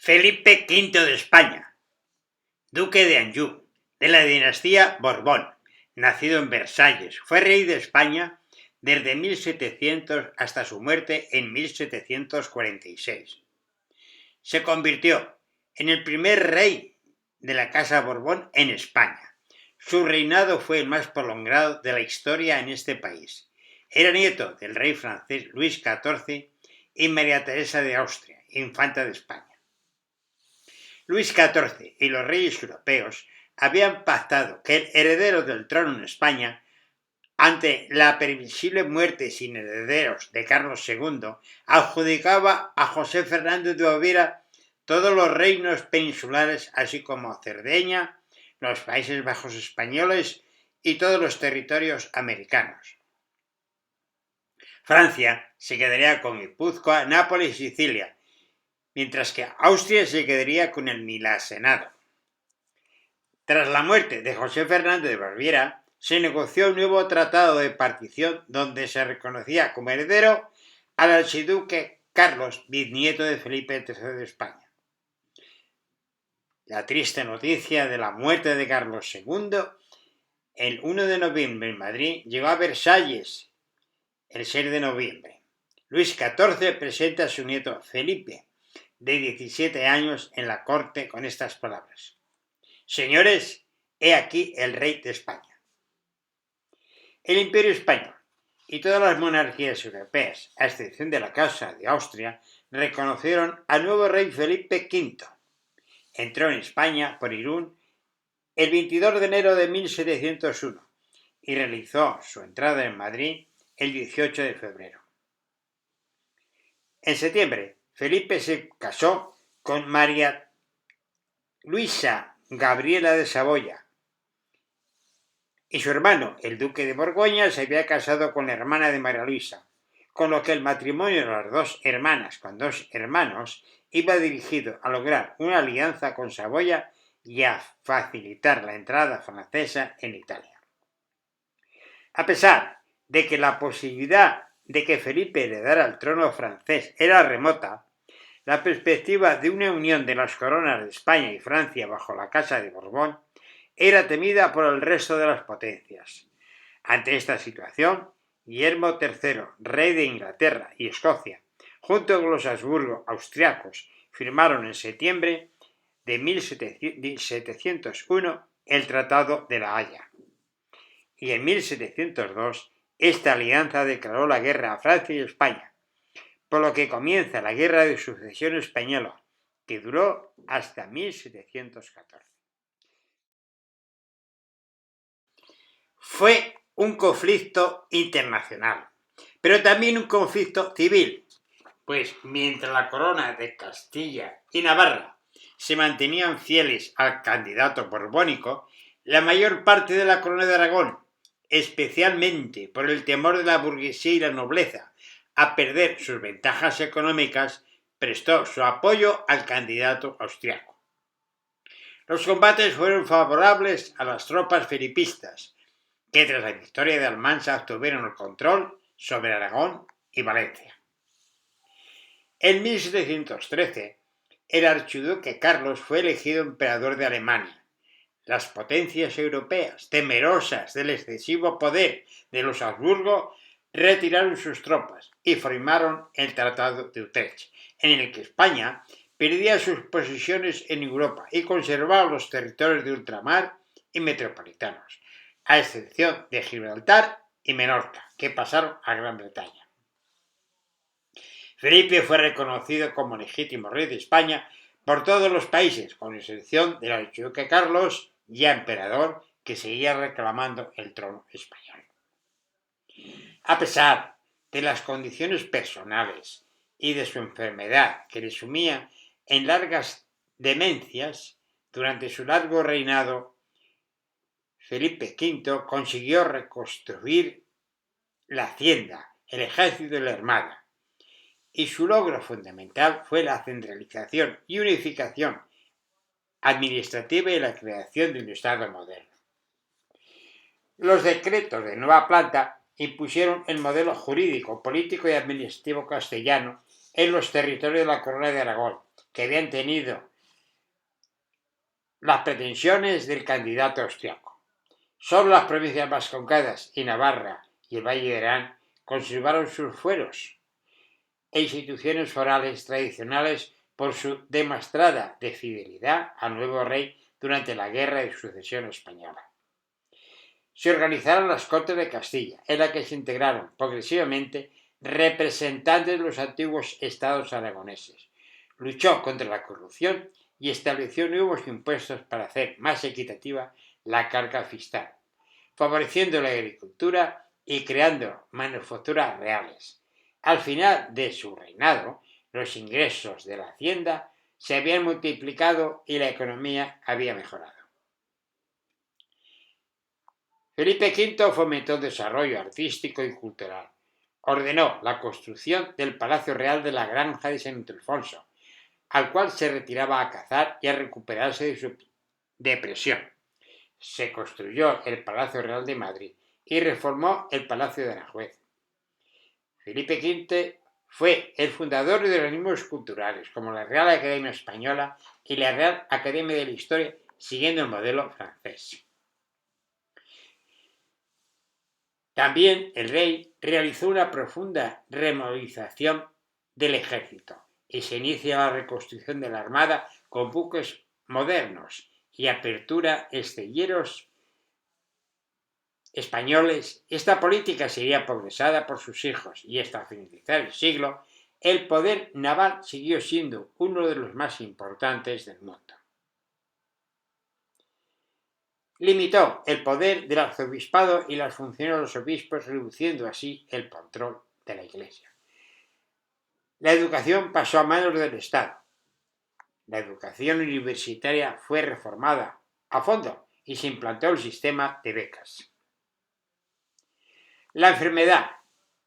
Felipe V de España, duque de Anjou, de la dinastía Borbón, nacido en Versalles, fue rey de España desde 1700 hasta su muerte en 1746. Se convirtió en el primer rey de la Casa Borbón en España. Su reinado fue el más prolongado de la historia en este país. Era nieto del rey francés Luis XIV y María Teresa de Austria, infanta de España. Luis XIV y los reyes europeos habían pactado que el heredero del trono en España, ante la previsible muerte sin herederos de Carlos II, adjudicaba a José Fernández de Baviera todos los reinos peninsulares, así como Cerdeña, los Países Bajos españoles y todos los territorios americanos. Francia se quedaría con Guipúzcoa, Nápoles y Sicilia, mientras que Austria se quedaría con el Milasenado. Tras la muerte de José Fernández de Baviera, se negoció un nuevo tratado de partición donde se reconocía como heredero al archiduque Carlos, bisnieto de Felipe III de España. La triste noticia de la muerte de Carlos II, el 1 de noviembre en Madrid, llegó a Versalles el 6 de noviembre. Luis XIV presenta a su nieto Felipe, de 17 años, en la corte con estas palabras: «Señores, he aquí el rey de España». El Imperio Español y todas las monarquías europeas, a excepción de la Casa de Austria, reconocieron al nuevo rey Felipe V. Entró en España por Irún el 22 de enero de 1701 y realizó su entrada en Madrid el 18 de febrero. En septiembre, Felipe se casó con María Luisa Gabriela de Saboya, y su hermano, el duque de Borgoña, se había casado con la hermana de María Luisa, con lo que el matrimonio de las dos hermanas con dos hermanos iba dirigido a lograr una alianza con Saboya y a facilitar la entrada francesa en Italia. A pesar de que la posibilidad de que Felipe heredara el trono francés era remota, la perspectiva de una unión de las coronas de España y Francia bajo la Casa de Borbón era temida por el resto de las potencias. Ante esta situación, Guillermo III, rey de Inglaterra y Escocia, junto con los Habsburgo austriacos, firmaron en septiembre de 1701 el Tratado de la Haya. Y en 1702 esta alianza declaró la guerra a Francia y España, por lo que comienza la Guerra de Sucesión Española, que duró hasta 1714. Fue un conflicto internacional, pero también un conflicto civil, pues mientras la corona de Castilla y Navarra se mantenían fieles al candidato borbónico, la mayor parte de la corona de Aragón, especialmente por el temor de la burguesía y la nobleza a perder sus ventajas económicas, prestó su apoyo al candidato austriaco. Los combates fueron favorables a las tropas felipistas, que tras la victoria de Almansa obtuvieron el control sobre Aragón y Valencia. En 1713, el archiduque Carlos fue elegido emperador de Alemania. Las potencias europeas, temerosas del excesivo poder de los Habsburgo, retiraron sus tropas y firmaron el Tratado de Utrecht, en el que España perdía sus posesiones en Europa y conservaba los territorios de ultramar y metropolitanos, a excepción de Gibraltar y Menorca, que pasaron a Gran Bretaña. Felipe fue reconocido como legítimo rey de España por todos los países, con excepción del archiduque Carlos, ya emperador, que seguía reclamando el trono español. A pesar de las condiciones personales y de su enfermedad, que le sumía en largas demencias, durante su largo reinado, Felipe V consiguió reconstruir la hacienda, el ejército y la armada, y su logro fundamental fue la centralización y unificación administrativa y la creación de un Estado moderno. Los decretos de nueva planta impusieron el modelo jurídico, político y administrativo castellano en los territorios de la Corona de Aragón, que habían tenido las pretensiones del candidato austriaco. Solo las provincias vascongadas y Navarra y el Valle de Arán conservaron sus fueros e instituciones forales tradicionales por su demostrada de fidelidad al nuevo rey durante la Guerra de Sucesión Española. Se organizaron las Cortes de Castilla, en la que se integraron progresivamente representantes de los antiguos estados aragoneses. Luchó contra la corrupción y estableció nuevos impuestos para hacer más equitativa la carga fiscal, favoreciendo la agricultura y creando manufacturas reales. Al final de su reinado, los ingresos de la hacienda se habían multiplicado y la economía había mejorado. Felipe V fomentó el desarrollo artístico y cultural. Ordenó la construcción del Palacio Real de la Granja de San Ildefonso, al cual se retiraba a cazar y a recuperarse de su depresión. Se construyó el Palacio Real de Madrid y reformó el Palacio de Aranjuez. Felipe V fue el fundador de organismos culturales como la Real Academia Española y la Real Academia de la Historia, siguiendo el modelo francés. También el rey realizó una profunda removilización del ejército y se inicia la reconstrucción de la Armada con buques modernos y apertura estilleros españoles. Esta política sería progresada por sus hijos y hasta finalizar el siglo, el poder naval siguió siendo uno de los más importantes del mundo. Limitó el poder del arzobispado y las funciones de los obispos, reduciendo así el control de la Iglesia. La educación pasó a manos del Estado. La educación universitaria fue reformada a fondo y se implantó el sistema de becas. La enfermedad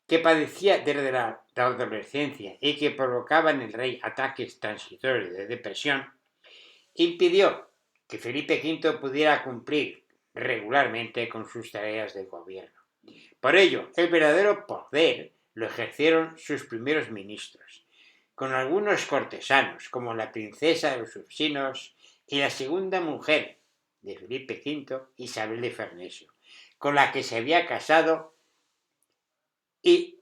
que padecía desde la adolescencia y que provocaba en el rey ataques transitorios de depresión, impidió que Felipe V pudiera cumplir regularmente con sus tareas de gobierno. Por ello, el verdadero poder lo ejercieron sus primeros ministros, con algunos cortesanos, como la princesa de los Ursinos y la segunda mujer de Felipe V, Isabel de Farnesio, con la que se había casado y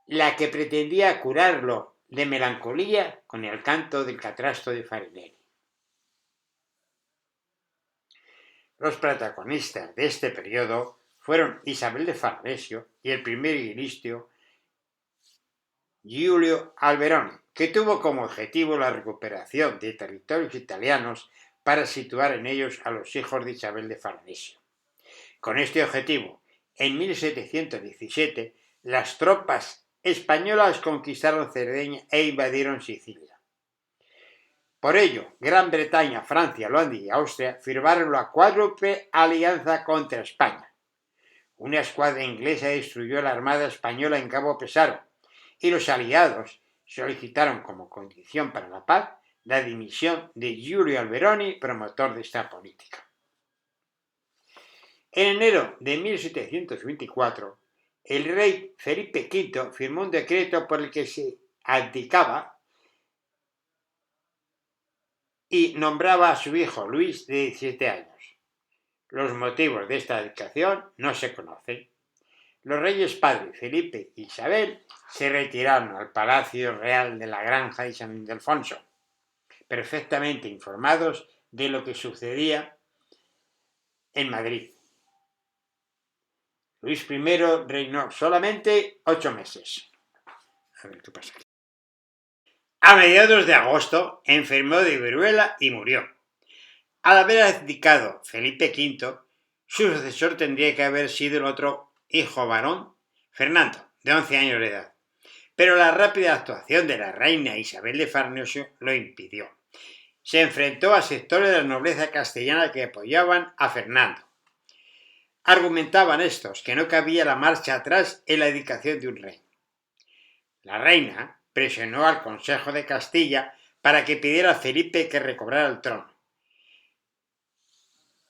la que pretendía curarlo de melancolía con el canto del Catastro de Farinelli. Los protagonistas de este periodo fueron Isabel de Farnesio y el primer ministro Giulio Alberoni, que tuvo como objetivo la recuperación de territorios italianos para situar en ellos a los hijos de Isabel de Farnesio. Con este objetivo, en 1717, las tropas españolas conquistaron Cerdeña e invadieron Sicilia. Por ello, Gran Bretaña, Francia, Holanda y Austria firmaron la cuádruple alianza contra España. Una escuadra inglesa destruyó la armada española en Cabo Pesaro y los aliados solicitaron como condición para la paz la dimisión de Giulio Alberoni, promotor de esta política. En enero de 1724, el rey Felipe V firmó un decreto por el que se abdicaba y nombraba a su hijo Luis de 17 años. Los motivos de esta abdicación no se conocen. Los reyes padres Felipe e Isabel se retiraron al Palacio Real de la Granja de San Ildefonso, perfectamente informados de lo que sucedía en Madrid. Luis I reinó solamente 8 meses. A ver qué pasa aquí. A mediados de agosto enfermó de viruela y murió. Al haber abdicado Felipe V, su sucesor tendría que haber sido el otro hijo varón, Fernando, de 11 años de edad. Pero la rápida actuación de la reina Isabel de Farnesio lo impidió. Se enfrentó a sectores de la nobleza castellana que apoyaban a Fernando. Argumentaban estos que no cabía la marcha atrás en la abdicación de un rey. La reina presionó al Consejo de Castilla para que pidiera a Felipe que recobrara el trono.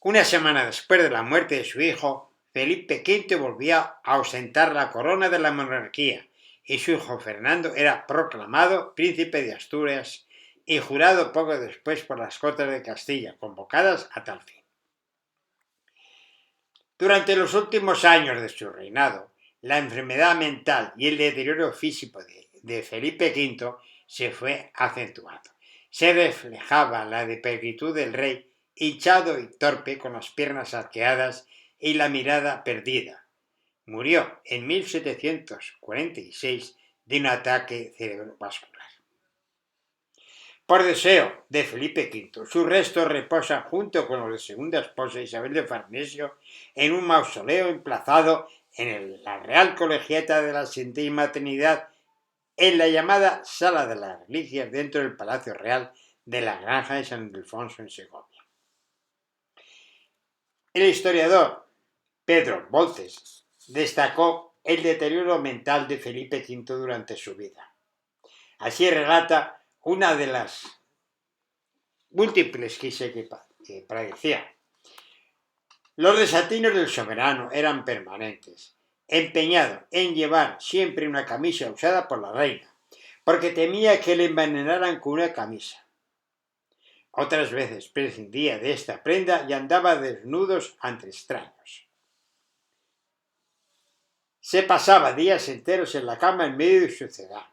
Una semana después de la muerte de su hijo, Felipe V volvía a ostentar la corona de la monarquía y su hijo Fernando era proclamado príncipe de Asturias y jurado poco después por las Cortes de Castilla, convocadas a tal fin. Durante los últimos años de su reinado, la enfermedad mental y el deterioro físico de Felipe V se fue acentuando. Se reflejaba la decrepitud del rey, hinchado y torpe, con las piernas arqueadas y la mirada perdida. Murió en 1746 de un ataque cerebrovascular. Por deseo de Felipe V, sus restos reposan junto con los de segunda esposa Isabel de Farnesio en un mausoleo emplazado en la Real Colegiata de la Santísima Trinidad, en la llamada Sala de las Reliquias, dentro del Palacio Real de la Granja de San Ildefonso en Segovia. El historiador Pedro Bolces destacó el deterioro mental de Felipe V durante su vida. Así relata una de las múltiples crisis que padecía. Los desatinos del soberano eran permanentes, empeñado en llevar siempre una camisa usada por la reina, porque temía que le envenenaran con una camisa. Otras veces prescindía de esta prenda y andaba desnudos ante extraños. Se pasaba días enteros en la cama en medio de su ciudad.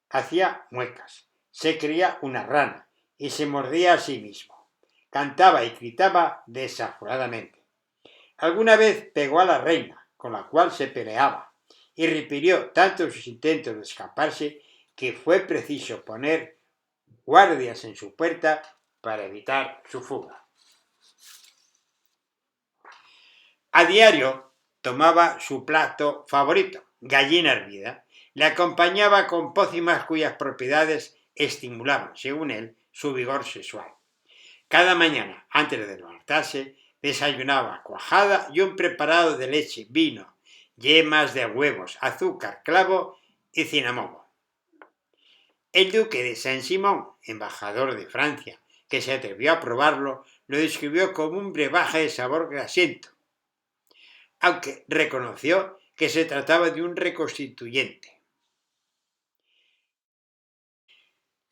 Hacía muecas, se creía una rana y se mordía a sí mismo. Cantaba y gritaba desaforadamente. Alguna vez pegó a la reina, con la cual se peleaba, y repitió tanto sus intentos de escaparse que fue preciso poner guardias en su puerta para evitar su fuga. A diario tomaba su plato favorito, gallina hervida. Le acompañaba con pócimas cuyas propiedades estimulaban, según él, su vigor sexual. Cada mañana, antes de levantarse, desayunaba cuajada y un preparado de leche, vino, yemas de huevos, azúcar, clavo y cinamomo. El duque de Saint-Simon, embajador de Francia, que se atrevió a probarlo, lo describió como un brebaje de sabor grasiento, aunque reconoció que se trataba de un reconstituyente.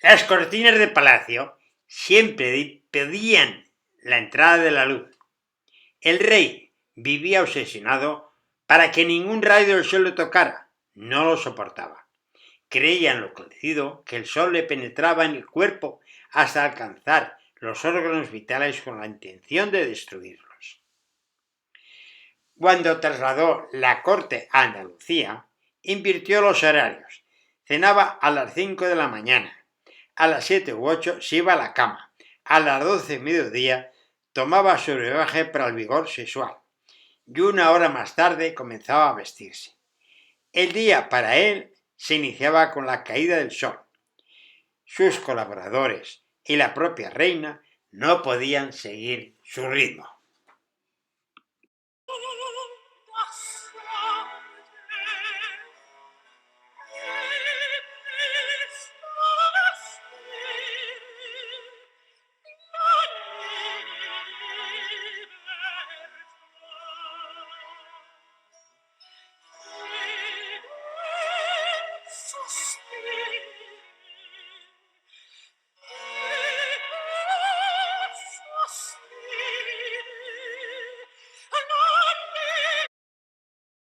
Las cortinas de palacio siempre impedían la entrada de la luz. El rey vivía obsesionado para que ningún rayo del sol le tocara. No lo soportaba. Creía enloquecido que el sol le penetraba en el cuerpo hasta alcanzar los órganos vitales con la intención de destruirlos. Cuando trasladó la corte a Andalucía, invirtió los horarios. Cenaba a las 5 de la mañana. A las 7 u 8 se iba a la cama. A las 12 de mediodía tomaba su brebaje para el vigor sexual. Y una hora más tarde comenzaba a vestirse. El día para él se iniciaba con la caída del sol. Sus colaboradores y la propia reina no podían seguir su ritmo.